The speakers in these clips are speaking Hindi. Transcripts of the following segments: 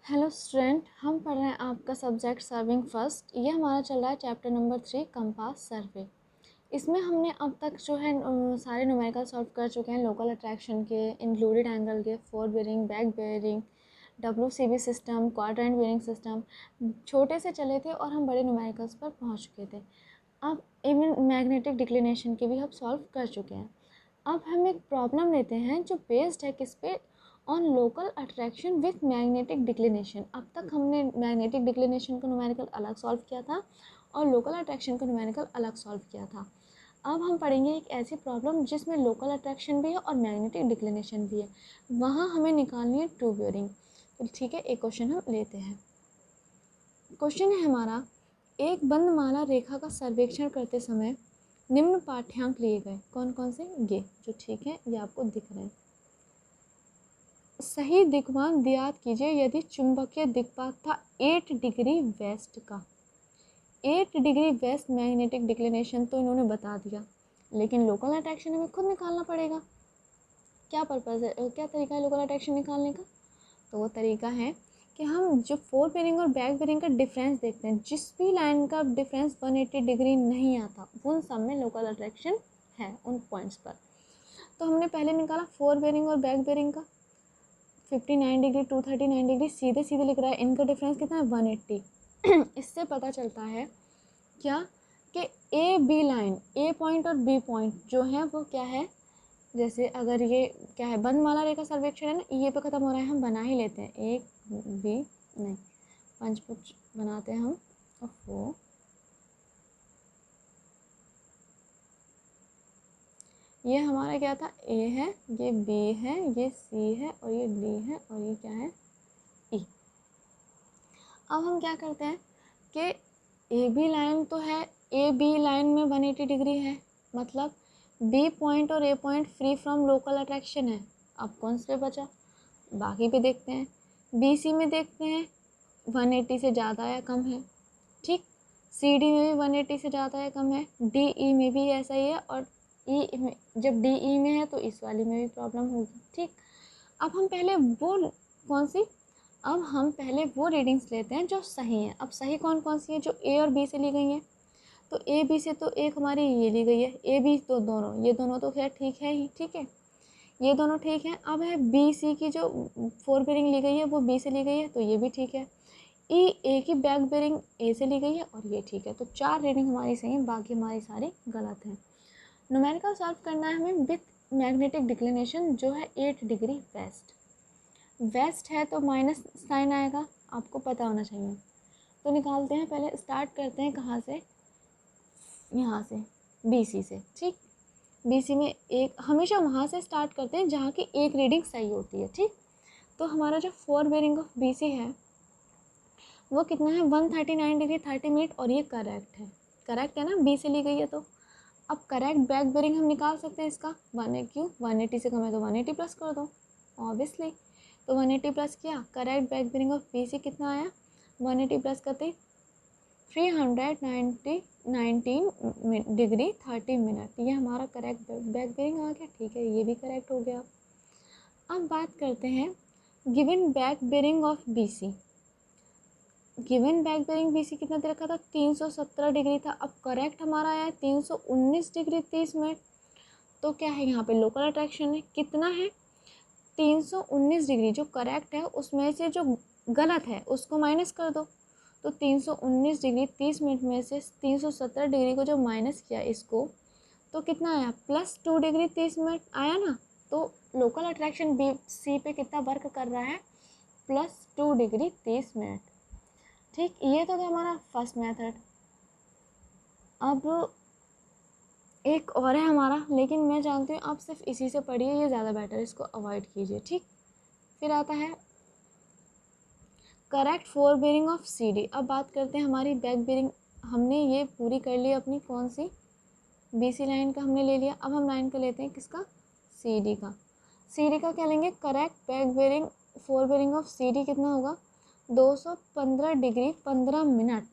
हेलो स्टूडेंट, हम पढ़ रहे हैं आपका सब्जेक्ट सर्विंग फर्स्ट। ये हमारा चल रहा है चैप्टर नंबर 3 कंपास सर्वे। इसमें हमने अब तक जो है सारे न्यूमेरिकल सॉल्व कर चुके हैं। लोकल अट्रैक्शन के, इंक्लूडेड एंगल के, four bearing, back bearing, WCB system, quadrant bearing system. छोटे से चले थे और हम बड़े न्यूमेरिकल्स पर पहुंच चुके थे। अब इवन मैग्नेटिक डिक्लिनेशन के भी हम सॉल्व कर चुके हैं। अब हम एक प्रॉब्लम लेते हैं जो बेस्ड है किस पे, on local attraction with magnetic declination. अब तक हमने मैग्नेटिक डिक्लिनेशन को न्यूमेरिकल अलग सॉल्व किया था और लोकल अट्रैक्शन को न्यूमेरिकल अलग सॉल्व किया था। अब हम पढ़ेंगे एक ऐसी प्रॉब्लम जिसमें लोकल अट्रैक्शन भी है और मैग्नेटिक डिक्लिनेशन भी है। वहाँ हमें निकालनी है ट्रू बेयरिंग। तो ठीक है, एक क्वेश्चन हम लेते हैं। क्वेश्चन है हमारा, एक बंद माला रेखा का सर्वेक्षण करते समय निम्न पाठ्यांक लिए गए। कौन कौन से? ये जो ठीक है, ये आपको दिख रहे हैं। सही दिक्पात ज्ञात कीजिए यदि चुंबकीय दिक्पात था 8 डिग्री वेस्ट का। 8 डिग्री वेस्ट मैग्नेटिक डिक्लिनेशन तो इन्होंने बता दिया, लेकिन लोकल अट्रैक्शन हमें खुद निकालना पड़ेगा। क्या पर्पज़ है, क्या तरीका है लोकल अट्रैक्शन निकालने का? तो वो तरीका है कि हम जो फोर बेयरिंग और बैक बेयरिंग का डिफरेंस देखते हैं, जिस भी लाइन का डिफरेंस 180 डिग्री नहीं आता उन सब में लोकल अट्रैक्शन है, उन पॉइंट्स पर। तो हमने पहले निकाला फोर बेयरिंग और बैक बेयरिंग का 59 डिग्री, 239 डिग्री, सीधे सीधे लिख रहा है। इनका डिफरेंस कितना है? 180। इससे पता चलता है क्या कि A B line, A point और बी पॉइंट जो है वो क्या है। जैसे अगर ये क्या है, बंद माला रेखा सर्वेक्षण है ना, ये पे ख़त्म हो रहा है, हम बना ही लेते हैं। एक बी नहीं, पंचभुज बनाते हैं हम। और वो ये हमारा क्या था? ए है, ये बी है, ये सी है और ये डी है और ये क्या है? ई। अब हम क्या करते हैं कि ए बी लाइन तो है, ए बी लाइन में 180 डिग्री है, मतलब बी पॉइंट और A point free from local attraction है। अब कौन से बचा? बाकी पे देखते हैं। बी सी में देखते हैं 180 से ज़्यादा या कम है, ठीक। सी डी में भी 180 से ज़्यादा या कम है। डी ई में भी ऐसा ही है, और ई में, जब डी ई में है तो इस वाली में भी प्रॉब्लम होगी, ठीक। अब हम पहले वो कौन सी अब हम पहले वो रीडिंग्स लेते हैं जो सही हैं। अब सही कौन कौन सी है? जो ए और बी से ली गई हैं। तो ए बी से तो एक हमारी ये ली गई है, ए बी तो दोनों, ये दोनों तो खैर ठीक है ही, ठीक है, ये दोनों ठीक हैं। अब है बी सी की जो फोर बेयरिंग ली गई है वो बी से ली गई है, तो ये भी ठीक है। ई ए की बैक बेयरिंग ए से ली गई है और ये ठीक है। तो 4 रीडिंग हमारी सही है, बाकी हमारी सारी गलत हैं। न्यूमेरिकल सॉल्व करना है हमें विथ मैग्नेटिक डिक्लिनेशन जो है 8 डिग्री वेस्ट। वेस्ट है तो माइनस साइन आएगा, आपको पता होना चाहिए। तो निकालते हैं, पहले स्टार्ट करते हैं कहाँ से? यहाँ से, BC से, ठीक। BC में एक, हमेशा वहाँ से स्टार्ट करते हैं जहाँ की एक रीडिंग सही होती है, ठीक। तो हमारा जो फोर बेयरिंग ऑफ BC है वो कितना है? 139 डिग्री 30 मिनट, और ये करेक्ट है। करेक्ट है ना, बी से ली गई है तो। अब करेक्ट बैक बेयरिंग हम निकाल सकते हैं इसका। 180 से कम है तो 180 प्लस कर दो, ऑब्वियसली। तो 180 प्लस किया, correct back bearing of BC कितना आया? 180 प्लस करते 319 डिग्री 30 मिनट, ये हमारा करेक्ट बैक बेयरिंग आ गया, ठीक है, ये भी करेक्ट हो गया। अब बात करते हैं given back bearing of BC। Given back bearing BC कितना दे रखा था? 317 डिग्री था। अब करेक्ट हमारा आया है 319 डिग्री 30 मिनट। तो क्या है यहाँ पे? लोकल अट्रैक्शन है। कितना है? 319 डिग्री जो करेक्ट है उसमें से जो गलत है उसको माइनस कर दो। तो 319 डिग्री 30 मिनट में से 317 डिग्री को जो माइनस किया इसको, तो कितना आया? +2 डिग्री 30 मिनट आया ना। तो लोकल अट्रैक्शन BC पे कितना वर्क कर रहा है? +2 डिग्री 30 मिनट, ठीक। ये तो था हमारा फर्स्ट मेथड। अब एक और है हमारा, लेकिन मैं जानती हूँ आप सिर्फ इसी से पढ़िए, ये ज़्यादा बेटर है, इसको अवॉइड कीजिए, ठीक। फिर आता है correct four bearing of CD। अब बात करते हैं हमारी बैक बेयरिंग। हमने ये पूरी कर ली अपनी, कौन सी? BC लाइन का हमने ले लिया। अब हम लाइन का लेते हैं किसका? CD का। CD का क्या लेंगे? Correct back bearing four bearing of CD कितना होगा? 215 डिग्री 15 मिनट।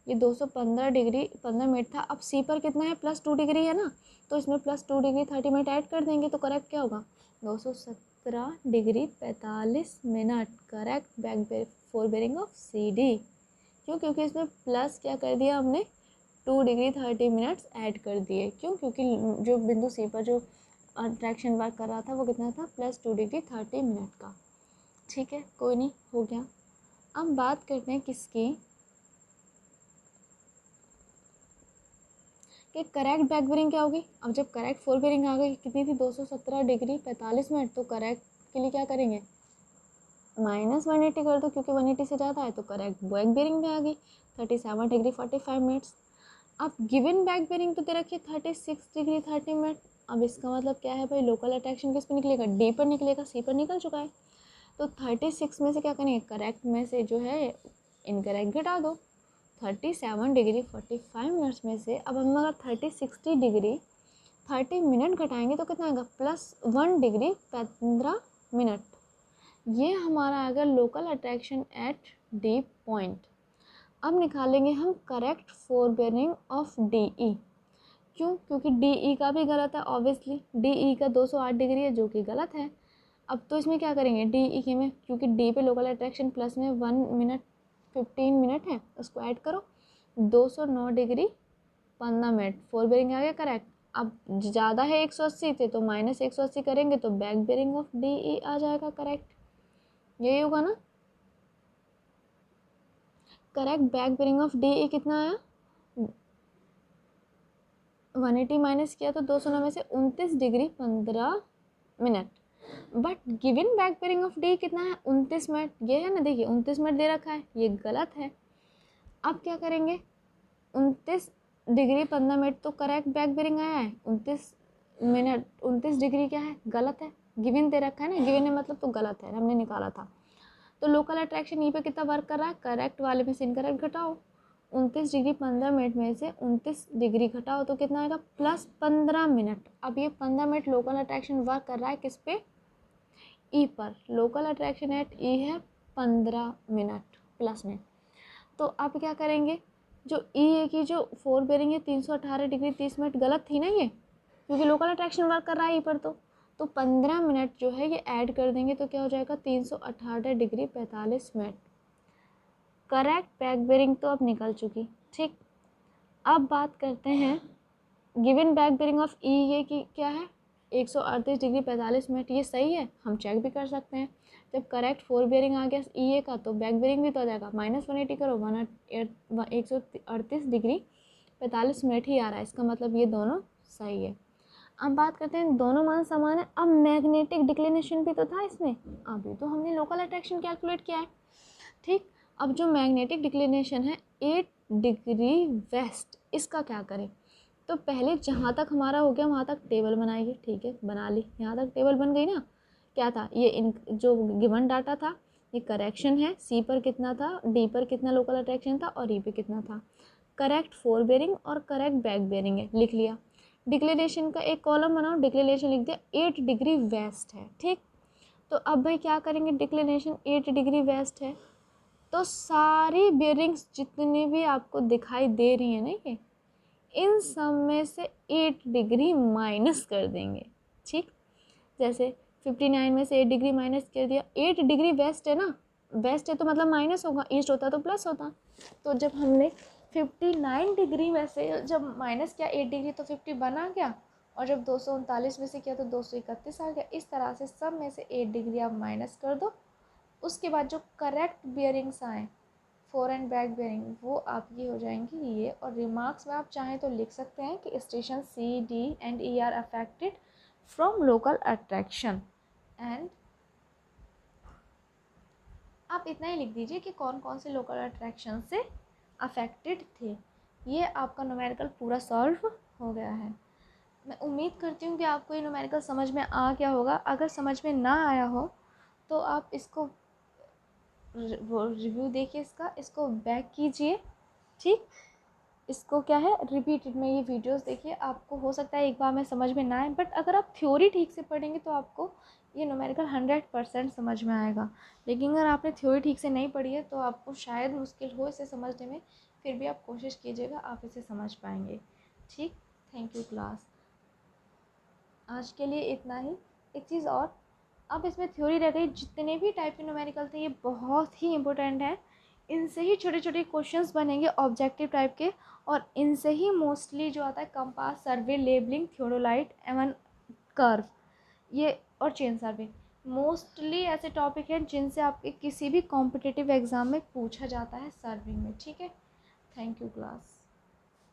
ये 215 डिग्री 15 मिनट था। अब C पर कितना है? +2 डिग्री है ना, तो इसमें +2 डिग्री 30 मिनट ऐड कर देंगे तो करेक्ट क्या होगा? 217 217°45'। Correct back fore bearing of CD। क्यों? क्योंकि इसमें प्लस क्या कर दिया हमने, 2°30' ऐड कर दिए। क्यों? क्योंकि जो बिंदु C पर जो अट्रैक्शन वर्क कर रहा था वो कितना था, प्लस 2°30' का। ठीक है, कोई नहीं, हो गया। अब बात करते हैं किसकी, कि करेक्ट बैक बेरिंग क्या होगी। अब जब करेक्ट फोर बेरिंग आ गई, कितनी थी, 217°45'। तो करेक्ट के लिए क्या करेंगे, -180 कर दो, क्योंकि 180 से ज़्यादा है। तो करेक्ट बैक बेरिंग में आ गई 37°45'। अब गिवन बैक बेरिंग तो दे रखी है 36°30'। अब इसका मतलब क्या है भाई, लोकल अट्रैक्शन किस पे निकलेगा, डी पर निकलेगा, सी पर निकल चुका है। तो 36 में से क्या करेंगे, करेक्ट में से जो है इनकरेक्ट घटा दो। 37°45' में से अब हम अगर 30 घटाएंगे तो कितना आएगा, +1°15'। ये हमारा आएगा local attraction at D point. अब निकालेंगे हम करेक्ट फोरबेरिंग ऑफ DE। क्यों? क्योंकि DE का भी गलत है, ऑब्वियसली DE का 208° है, जो कि गलत है। अब तो इसमें क्या करेंगे, DE के में, क्योंकि D पे लोकल अट्रैक्शन प्लस में 1 मिनट 15 मिनट है, उसको ऐड करो, 209°15'। फोर बेरिंग आ गया करेक्ट। अब ज़्यादा है 180 से, तो -180 करेंगे तो बैक बेरिंग ऑफ DE आ जाएगा करेक्ट। यही होगा ना, correct back bearing of DE कितना आया, 180 माइनस किया तो 209 में से 29°15'। But given back bearing of D कितना है, 29 मिनट। ये है ना, देखिए 29 मिनट दे रखा है, ये गलत है। अब क्या करेंगे, 29°15' तो करेक्ट बैक बेरिंग आया है, 29 डिग्री क्या है, गलत है। गिवन दे रखा है ना, गिवन है मतलब तो गलत है, हमने निकाला था। तो लोकल अट्रैक्शन यहीं पे कितना वर्क कर रहा है, करेक्ट वाले में से इनकरेक्ट घटाओ, 29°15' में से 29° घटाओ तो कितना आएगा, +15 मिनट। अब ये 15 मिनट लोकल अट्रैक्शन वर्क कर रहा है किस पे, ई पर। लोकल अट्रैक्शन एट ई है 15 मिनट प्लस में। तो अब क्या करेंगे, जो ई ए की जो फोर बेरिंग है 318°30' गलत थी ना ये, क्योंकि लोकल अट्रैक्शन वर्क कर रहा है ई पर। तो 15 मिनट जो है ये ऐड कर देंगे तो क्या हो जाएगा, 318°45'। करेक्ट बैक बेरिंग तो अब निकल चुकी। ठीक, अब बात करते हैं गिवन बैक बेरिंग ऑफ ई ए की क्या है, 138°45'। ये सही है, हम चेक भी कर सकते हैं। जब करेक्ट फोर बेरिंग आ गया ई ए का, तो बैक बेरिंग भी तो आ जाएगा, -180 करो, 138°45' ही आ रहा है, इसका मतलब ये दोनों सही है। अब बात करते हैं, दोनों मान समान है। अब मैग्नेटिक डिक्लिनेशन भी तो था इसमें, अभी तो हमने लोकल अट्रैक्शन कैलकुलेट किया है। ठीक, अब जो मैग्नेटिक डिक्लिनेशन है 8° वेस्ट, इसका क्या करें। तो पहले जहाँ तक हमारा हो गया वहाँ तक टेबल बनाइए। ठीक है, बना ली, यहाँ तक टेबल बन गई ना। क्या था ये, इन जो गिवन डाटा था ये करेक्शन है, सी पर कितना था, डी पर कितना लोकल अट्रैक्शन था, और ई पे कितना था। करेक्ट फोर बेरिंग और करेक्ट बैक बेरिंग है, लिख लिया। डिक्लेरेशन का एक कॉलम बनाओ, डिक्लेरेशन लिख दिया 8° वेस्ट है। ठीक, तो अब भाई क्या करेंगे, डिक्लेरेशन 8° वेस्ट है, तो सारी बेरिंग्स जितनी भी आपको दिखाई दे रही है ना ये, इन सब में से 8° माइनस कर देंगे। ठीक, जैसे 59 में से 8° माइनस कर दिया, 8° वेस्ट है ना, वेस्ट है तो मतलब माइनस होगा, ईस्ट होता तो प्लस होता। तो जब हमने 59° में से जब माइनस किया 8°, तो 50 बना गया, और जब 239 में से किया तो 231 आ गया। इस तरह से सब में से 8° आप माइनस कर दो। उसके बाद जो करेक्ट बियरिंग्स आए फोर एंड बैक बेरिंग, वो आपकी हो जाएंगी ये। और रिमार्क्स में आप चाहें तो लिख सकते हैं कि station C, D and E are affected from local attraction. And आप इतना ही लिख दीजिए कि कौन कौन से लोकल अट्रैक्शन से अफेक्टेड थे। ये आपका न्यूमेरिकल पूरा सॉल्व हो गया है। मैं उम्मीद करती हूँ कि आपको ये न्यूमेरिकल समझ में आ गया होगा। अगर समझ में ना आया हो तो आप इसको वो रिव्यू देखिए, इसको बैक कीजिए। ठीक, इसको क्या है, रिपीटेड में ये वीडियोस देखिए। आपको हो सकता है एक बार में समझ में ना आए, बट अगर आप थ्योरी ठीक से पढ़ेंगे तो आपको ये न्यूमेरिकल 100% समझ में आएगा। लेकिन अगर आपने थ्योरी ठीक से नहीं पढ़ी है तो आपको शायद मुश्किल हो इसे समझने में, फिर भी आप कोशिश कीजिएगा, आप इसे समझ पाएंगे। ठीक, थैंक यू क्लास। आज के लिए इतना ही। एक चीज़ और, अब इसमें थ्योरी रह गई। जितने भी टाइप के न्यूमेरिकल थे ये बहुत ही इंपॉर्टेंट है, इनसे ही छोटे छोटे क्वेश्चंस बनेंगे ऑब्जेक्टिव टाइप के, और इनसे ही मोस्टली जो आता है कंपास, सर्वे, लेबलिंग, थियोडोलाइट एवं कर्व, ये और चेन सर्वे, मोस्टली ऐसे टॉपिक हैं जिनसे आपके किसी भी कॉम्पिटिटिव एग्ज़ाम में पूछा जाता है सर्विंग में। ठीक है, थैंक यू क्लास।